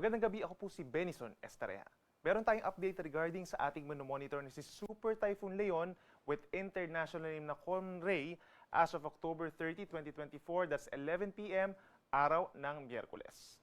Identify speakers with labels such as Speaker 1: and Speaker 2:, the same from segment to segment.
Speaker 1: Magandang gabi, ako po si Benison Estareja. Meron tayong update regarding sa ating monitor na si Super Typhoon Leon with international name na Conray as of October 30, 2024. That's 11 p.m. araw ng Miyerkules.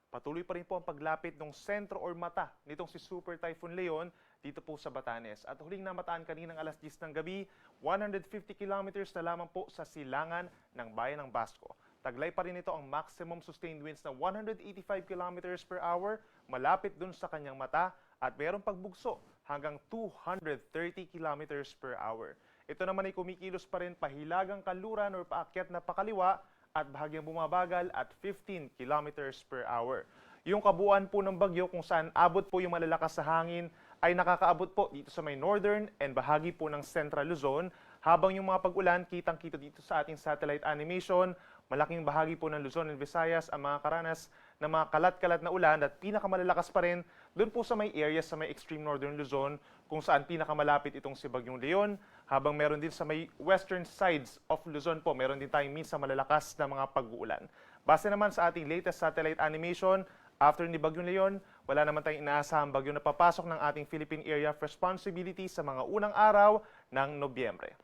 Speaker 1: Patuloy pa rin po ang paglapit ng sentro or mata nitong si Super Typhoon Leon dito po sa Batanes. At huling namataan kaninang alas 10 ng gabi, 150 kilometers na lamang po sa silangan ng bayan ng Basco. Taglay pa rin ito ang maximum sustained winds na 185 kilometers per hour malapit dun sa kanyang mata at mayroong pagbugso hanggang 230 kilometers per hour. Ito naman ay kumikilos pa rin pahilagang kanluran o paakyat na pakaliwa at bahagyang bumabagal at 15 kilometers per hour. Yung kabuuan po ng bagyo kung saan abot po yung malalakas sa hangin ay nakakaabot po dito sa may northern and bahagi po ng central Luzon, habang yung mga pag-ulan kitang-kita dito sa ating satellite animation, malaking bahagi po ng Luzon and Visayas ang mga karanas ng mga kalat-kalat na ulan at pinakamalalakas pa rin doon po sa may areas sa may extreme northern Luzon kung saan pinakamalapit itong si Bagyong Leon, habang meron din sa may western sides of Luzon po, meron din tayong minsan malalakas na mga pag-uulan. Base naman sa ating latest satellite animation, after ni Bagyong Leon, wala naman tayong inaasahang bagyo na papasok ng ating Philippine Area of Responsibility sa mga unang araw ng Nobyembre.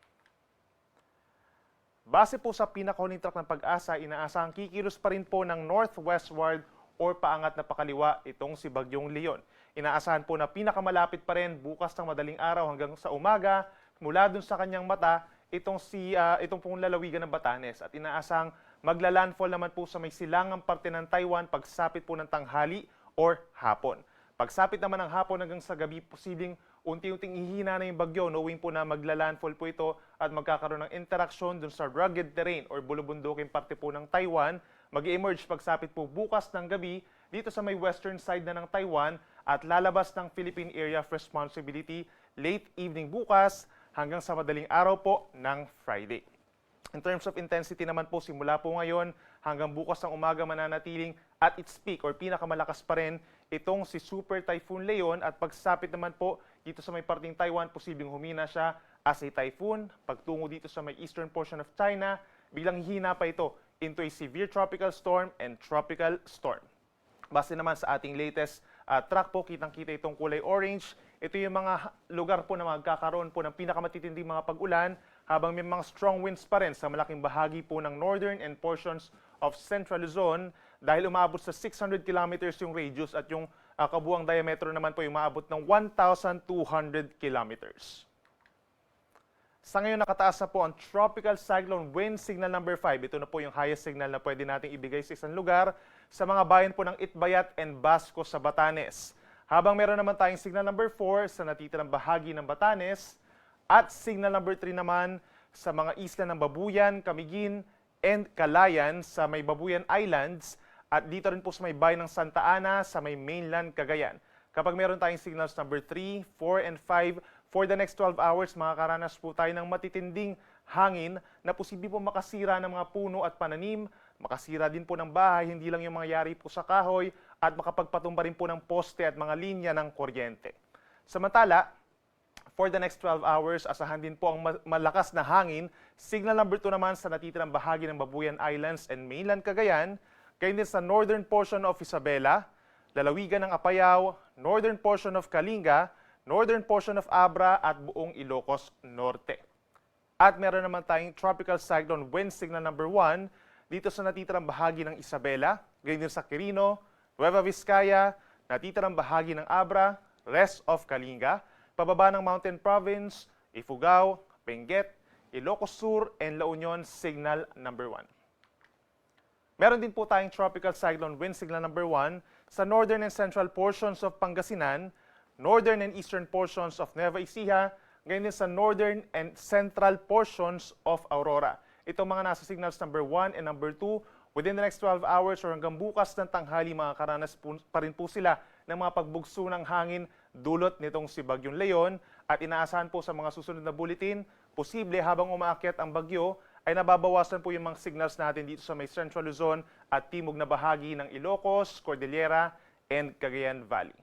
Speaker 1: Base po sa pinakahuling track ng Pag-asa, inaasahang kikilos pa rin po ng northwestward or paangat na pakaliwa itong si Bagyong Leon. Inaasahan po na pinakamalapit pa rin bukas ng madaling araw hanggang sa umaga mula dun sa kanyang mata itong pong lalawigan ng Batanes, at inaasahang magla-landfall naman po sa may silangang parte ng Taiwan pagsapit po ng tanghali or hapon. Pagsapit naman ng hapon hanggang sa gabi, posibleng unti-unting ihina na yung bagyo, knowing po na magla-landfall po ito at magkakaroon ng interaksyon dun sa rugged terrain or bulubunduking parte po ng Taiwan. Mag-emerge pagsapit po bukas ng gabi dito sa may western side na ng Taiwan at lalabas ng Philippine Area of Responsibility late evening bukas hanggang sa madaling araw po ng Friday. In terms of intensity naman po, simula po ngayon hanggang bukas ng umaga mananatiling at its peak or pinakamalakas pa rin itong si Super Typhoon Leon, at pagsapit naman po dito sa may parting Taiwan, posibleng humina siya as a typhoon. Pagtungo dito sa may eastern portion of China, biglang hihina pa ito into a severe tropical storm and tropical storm. Base naman sa ating latest track po, kitang-kita itong kulay orange. Ito yung mga lugar po na magkakaroon po ng pinakamatitinding mga pag-ulan, habang may mga strong winds pa rin sa malaking bahagi po ng northern and portions of central Luzon, dahil umabot sa 600 kilometers yung radius at yung kabuang diametro naman po yung umabot ng 1,200 kilometers. Sa ngayon nakataas na po ang Tropical Cyclone Wind Signal number 5. Ito na po yung highest signal na pwede nating ibigay sa isang lugar sa mga bayan po ng Itbayat and Basco sa Batanes. Habang meron naman tayong signal number 4 sa natitirang bahagi ng Batanes at signal number 3 naman sa mga isla ng Babuyan, Camiguin, and Calayan sa may Babuyan Islands, at dito rin po sa may bayan ng Santa Ana sa may mainland Cagayan. Kapag meron tayong signals number 3, 4, and 5, for the next 12 hours, makakaranas po tayo ng matitinding hangin na posible po makasira ng mga puno at pananim, makasira din po ng bahay, hindi lang yung mangyayari po sa kahoy, at makapagpatumba rin po ng poste at mga linya ng kuryente. Samantala, for the next 12 hours, asahan din po ang malakas na hangin. Signal number 2 naman sa natitirang bahagi ng Babuyan Islands and mainland Cagayan, gayon din sa northern portion of Isabela, lalawigan ng Apayao, northern portion of Kalinga, northern portion of Abra at buong Ilocos Norte. At meron naman tayong Tropical Cyclone Wind Signal number 1 dito sa natitirang bahagi ng Isabela, gayon din sa Quirino, Nueva Vizcaya, natitirang bahagi ng Abra, rest of Kalinga, pababa ng Mountain Province, Ifugao, Benguet, Ilocos Sur, and La Union Signal number 1. Meron din po tayong Tropical Cyclone Wind Signal number 1 sa northern and central portions of Pangasinan, northern and eastern portions of Nueva Ecija, ngayon din sa northern and central portions of Aurora. Itong mga nasa signals number 1 and number 2, within the next 12 hours or hanggang bukas ng tanghali, makakaranas pa rin po sila ng mga pagbugso ng hangin dulot nitong si Bagyong Leon, at inaasahan po sa mga susunod na bulletin, posible habang umaakyat ang bagyo ay nababawasan po yung mga signals natin dito sa may Central Luzon at timog na bahagi ng Ilocos, Cordillera, and Cagayan Valley.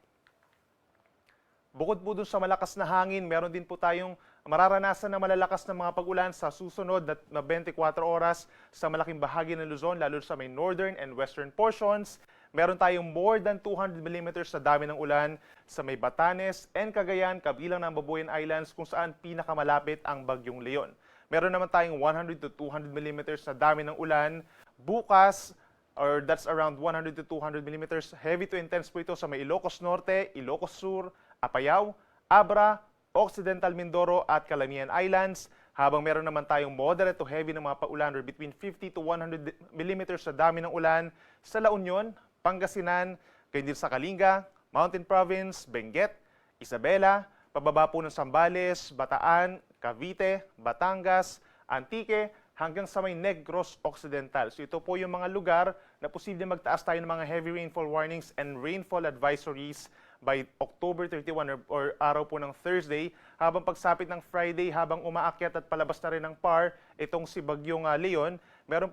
Speaker 1: Bukod po dun sa malakas na hangin, meron din po tayong mararanasan na malalakas na mga pag-ulan sa susunod na 24 oras sa malaking bahagi ng Luzon, lalo sa may northern and western portions. meron tayong more than 200 millimeters na dami ng ulan sa may Batanes and Cagayan, kabilang ng Babuyan Islands kung saan pinakamalapit ang Bagyong Leon. Meron naman tayong 100 to 200 millimeters na dami ng ulan bukas, or that's around 100 to 200 millimeters. Heavy to intense po ito sa may Ilocos Norte, Ilocos Sur, Apayao, Abra, Occidental Mindoro at Calamian Islands. Habang meron naman tayong moderate to heavy na mga paulan or between 50 to 100 millimeters sa dami ng ulan sa La Union, Pangasinan, gayon din sa Kalinga, Mountain Province, Benguet, Isabela, pababa po ng Zambales, Bataan, Cavite, Batangas, Antique, hanggang sa may Negros Occidental. So ito po yung mga lugar na posibleng magtaas tayo ng mga heavy rainfall warnings and rainfall advisories by October 31 or araw po ng Thursday. Habang pagsapit ng Friday, habang umaakyat at palabas na rin ng PAR, itong si Bagyong Leon, meron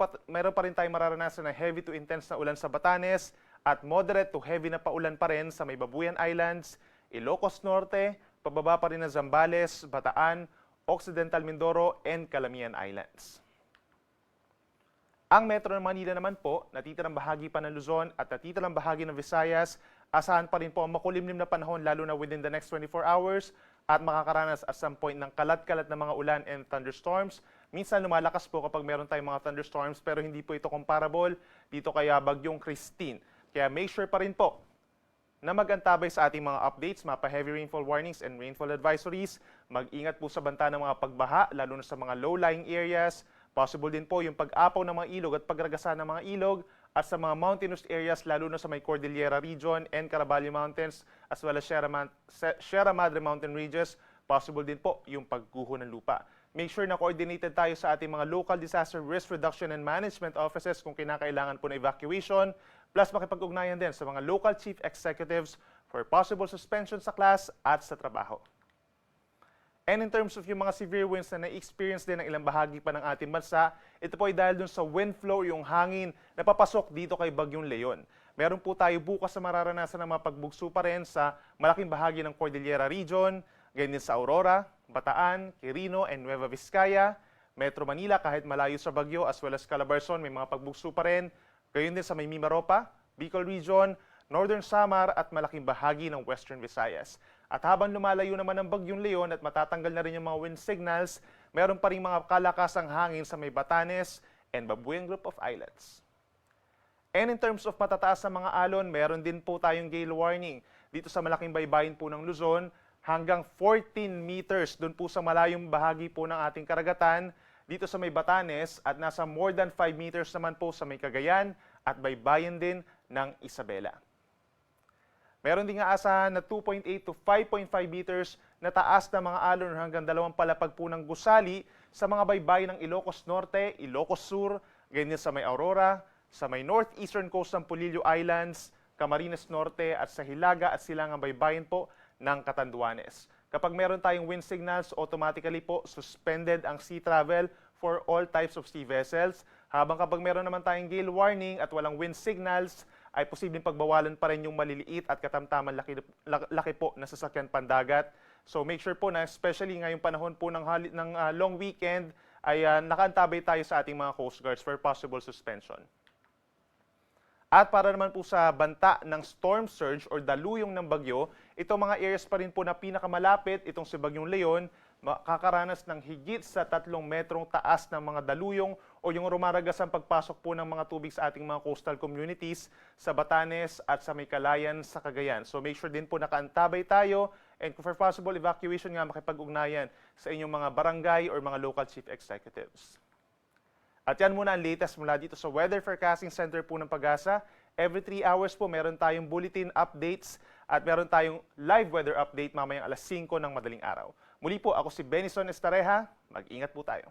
Speaker 1: pa rin tayong mararanasan na heavy to intense na ulan sa Batanes at moderate to heavy na paulan pa rin sa may Babuyan Islands, Ilocos Norte, pababa pa rin ng Zambales, Bataan, Occidental Mindoro, and Calamian Islands. Ang Metro ng Manila naman po, natitirang bahagi pa ng Luzon at natitirang bahagi ng Visayas, asahan pa rin po ang makulimlim na panahon lalo na within the next 24 hours at makakaranas at some point ng kalat-kalat na mga ulan and thunderstorms. Minsan lumalakas po kapag meron tayong mga thunderstorms pero hindi po ito comparable dito kaya Bagyong Christine. Kaya make sure pa rin po na mag-antabay sa ating mga updates, mapa heavy rainfall warnings and rainfall advisories. Mag-ingat po sa banta ng mga pagbaha, lalo na sa mga low-lying areas. Possible din po yung pag-apaw ng mga ilog at pagragasan ng mga ilog at sa mga mountainous areas, lalo na sa may Cordillera region and Caraballo Mountains, as well as Sierra Madre Mountain Ranges. Possible din po yung pagguho ng lupa. Make sure na coordinated tayo sa ating mga local disaster risk reduction and management offices kung kinakailangan po na evacuation, plus makipag-ugnayan din sa mga local chief executives for possible suspension sa class at sa trabaho. And in terms of yung mga severe winds na na-experience din ng ilang bahagi pa ng ating bansa, ito po ay dahil dun sa wind flow, yung hangin na papasok dito kay Bagyong Leon. Meron po tayo bukas na mararanasan ng mga pagbugso pa rin sa malaking bahagi ng Cordillera region, ganyan din sa Aurora, Bataan, Quirino, and Nueva Vizcaya, Metro Manila kahit malayo sa Bagyo as well as Calabarzon, may mga pagbugso pa rin. Gayon din sa may Mimaropa, Bicol Region, Northern Samar at malaking bahagi ng Western Visayas. At habang lumalayo naman ang Bagyong Leon at matatanggal na rin yung mga wind signals, meron pa rin mga kalakasang hangin sa may Batanes and Babuyan Group of Islands. And in terms of matataas na mga alon, meron din po tayong gale warning dito sa malaking baybayin po ng Luzon, hanggang 14 meters doon po sa malayong bahagi po ng ating karagatan, dito sa may Batanes at nasa more than 5 meters naman po sa may Cagayan at baybayin din ng Isabela. Meron din nga asahan na 2.8 to 5.5 meters na taas na mga alon hanggang 2 palapag po ng gusali sa mga baybayin ng Ilocos Norte, Ilocos Sur, ganyan sa may Aurora, sa may northeastern coast ng Polillo Islands, Camarines Norte at sa Hilaga at silangang baybayin po ng Catanduanes. Kapag meron tayong wind signals, automatically po suspended ang sea travel for all types of sea vessels. Habang kapag meron naman tayong gale warning at walang wind signals, ay posibleng pagbawalan pa rin yung maliliit at katamtaman laki po na sasakyan pandagat. So make sure po na especially ngayong panahon po ng long weekend ay nakaantabay tayo sa ating mga coast guards for possible suspension. At para naman po sa banta ng storm surge or daluyong ng bagyo, itong mga areas pa rin po na pinakamalapit, itong si Bagyong Leon, makakaranas ng higit sa 3 metrong taas ng mga daluyong o yung rumaragas ang pagpasok po ng mga tubig sa ating mga coastal communities sa Batanes at sa may Calayan sa Cagayan. So make sure din po nakaantabay tayo and kung for possible evacuation nga makipag-ugnayan sa inyong mga barangay or mga local chief executives. At yan muna ang latest mula dito sa Weather Forecasting Center po ng Pag-asa. Every 3 hours po meron tayong bulletin updates at meron tayong live weather update mamayang alas 5 ng madaling araw. Muli po ako si Benison Estareja. Mag-ingat po tayo.